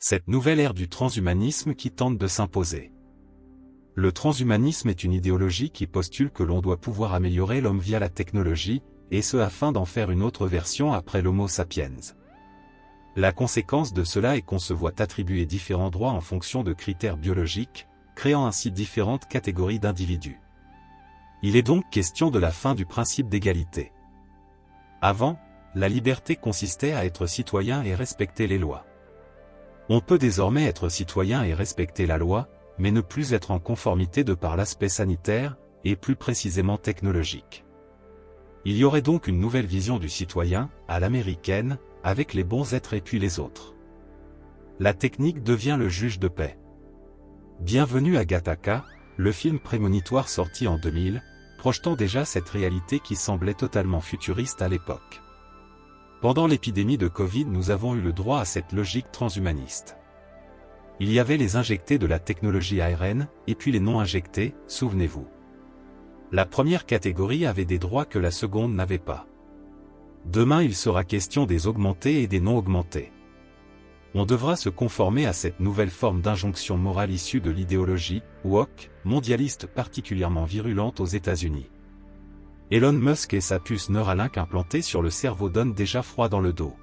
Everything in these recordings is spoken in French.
cette nouvelle ère du transhumanisme qui tente de s'imposer. Le transhumanisme est une idéologie qui postule que l'on doit pouvoir améliorer l'homme via la technologie, et ce afin d'en faire une autre version après l'Homo sapiens. La conséquence de cela est qu'on se voit attribuer différents droits en fonction de critères biologiques, créant ainsi différentes catégories d'individus. Il est donc question de la fin du principe d'égalité. Avant, la liberté consistait à être citoyen et respecter les lois. On peut désormais être citoyen et respecter la loi, mais ne plus être en conformité de par l'aspect sanitaire, et plus précisément technologique. Il y aurait donc une nouvelle vision du citoyen, à l'américaine, avec les bons êtres et puis les autres. La technique devient le juge de paix. Bienvenue à Gattaca, le film prémonitoire sorti en 2000, projetant déjà cette réalité qui semblait totalement futuriste à l'époque. Pendant l'épidémie de Covid, nous avons eu le droit à cette logique transhumaniste. Il y avait les injectés de la technologie ARN, et puis les non injectés, souvenez-vous. La première catégorie avait des droits que la seconde n'avait pas. Demain il sera question des augmentés et des non augmentés. On devra se conformer à cette nouvelle forme d'injonction morale issue de l'idéologie woke, mondialiste particulièrement virulente aux États-Unis. Elon Musk et sa puce Neuralink implantée sur le cerveau donnent déjà froid dans le dos.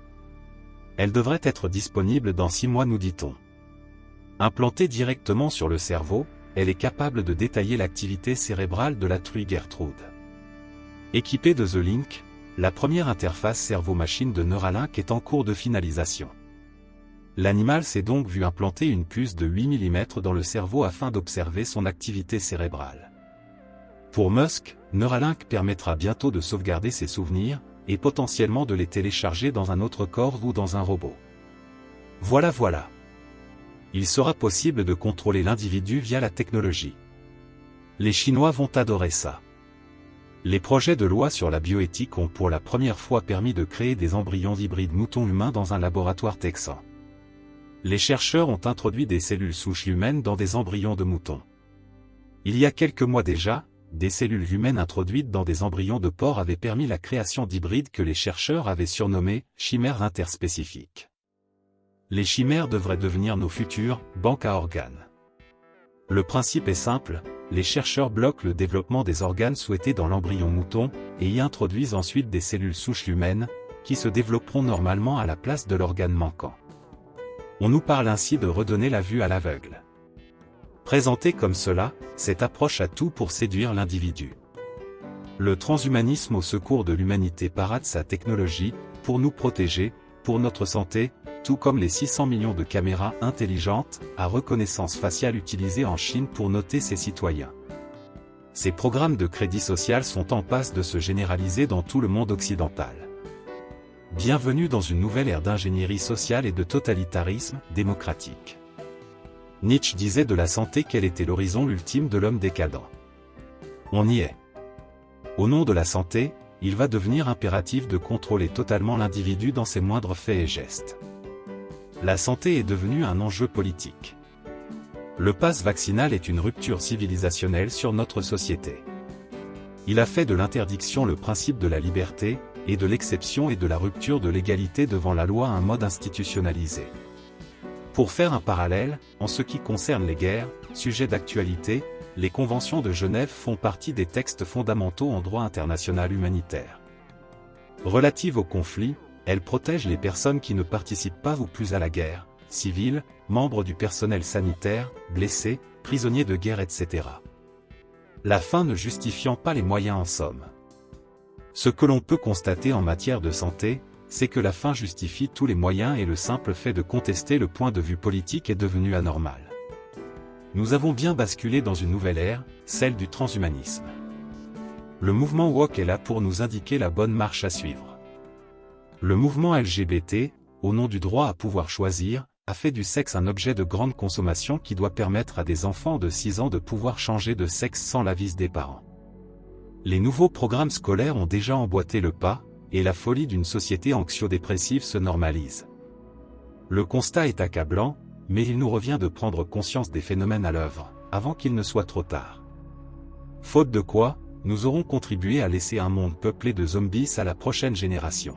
Elle devrait être disponible dans 6 mois, nous dit-on. Implantée directement sur le cerveau, elle est capable de détailler l'activité cérébrale de la truie Gertrude. Équipée de The Link, la première interface cerveau-machine de Neuralink est en cours de finalisation. L'animal s'est donc vu implanter une puce de 8 mm dans le cerveau afin d'observer son activité cérébrale. Pour Musk, Neuralink permettra bientôt de sauvegarder ses souvenirs, et potentiellement de les télécharger dans un autre corps ou dans un robot. Voilà. Il sera possible de contrôler l'individu via la technologie. Les Chinois vont adorer ça. Les projets de loi sur la bioéthique ont pour la première fois permis de créer des embryons hybrides moutons-humains dans un laboratoire texan. Les chercheurs ont introduit des cellules souches humaines dans des embryons de moutons. Il y a quelques mois déjà, des cellules humaines introduites dans des embryons de porcs avaient permis la création d'hybrides que les chercheurs avaient surnommés « chimères interspécifiques ». Les chimères devraient devenir nos futures « banques à organes ». Le principe est simple, les chercheurs bloquent le développement des organes souhaités dans l'embryon mouton, et y introduisent ensuite des cellules souches humaines, qui se développeront normalement à la place de l'organe manquant. On nous parle ainsi de redonner la vue à l'aveugle. Présentée comme cela, cette approche a tout pour séduire l'individu. Le transhumanisme au secours de l'humanité parade sa technologie, pour nous protéger, pour notre santé, tout comme les 600 millions de caméras intelligentes, à reconnaissance faciale utilisées en Chine pour noter ses citoyens. Ces programmes de crédit social sont en passe de se généraliser dans tout le monde occidental. Bienvenue dans une nouvelle ère d'ingénierie sociale et de totalitarisme démocratique. Nietzsche disait de la santé qu'elle était l'horizon ultime de l'homme décadent. On y est. Au nom de la santé, il va devenir impératif de contrôler totalement l'individu dans ses moindres faits et gestes. La santé est devenue un enjeu politique. Le pass vaccinal est une rupture civilisationnelle sur notre société. Il a fait de l'interdiction le principe de la liberté, et de l'exception et de la rupture de l'égalité devant la loi un mode institutionnalisé. Pour faire un parallèle, en ce qui concerne les guerres, sujet d'actualité, les conventions de Genève font partie des textes fondamentaux en droit international humanitaire. Relatives au conflit, elles protègent les personnes qui ne participent pas ou plus à la guerre, civils, membres du personnel sanitaire, blessés, prisonniers de guerre, etc. La fin ne justifiant pas les moyens en somme. Ce que l'on peut constater en matière de santé, c'est que la fin justifie tous les moyens et le simple fait de contester le point de vue politique est devenu anormal. Nous avons bien basculé dans une nouvelle ère, celle du transhumanisme. Le mouvement woke est là pour nous indiquer la bonne marche à suivre. Le mouvement LGBT, au nom du droit à pouvoir choisir, a fait du sexe un objet de grande consommation qui doit permettre à des enfants de 6 ans de pouvoir changer de sexe sans l'avis des parents. Les nouveaux programmes scolaires ont déjà emboîté le pas, et la folie d'une société anxio-dépressive se normalise. Le constat est accablant, mais il nous revient de prendre conscience des phénomènes à l'œuvre, avant qu'il ne soit trop tard. Faute de quoi, nous aurons contribué à laisser un monde peuplé de zombies à la prochaine génération.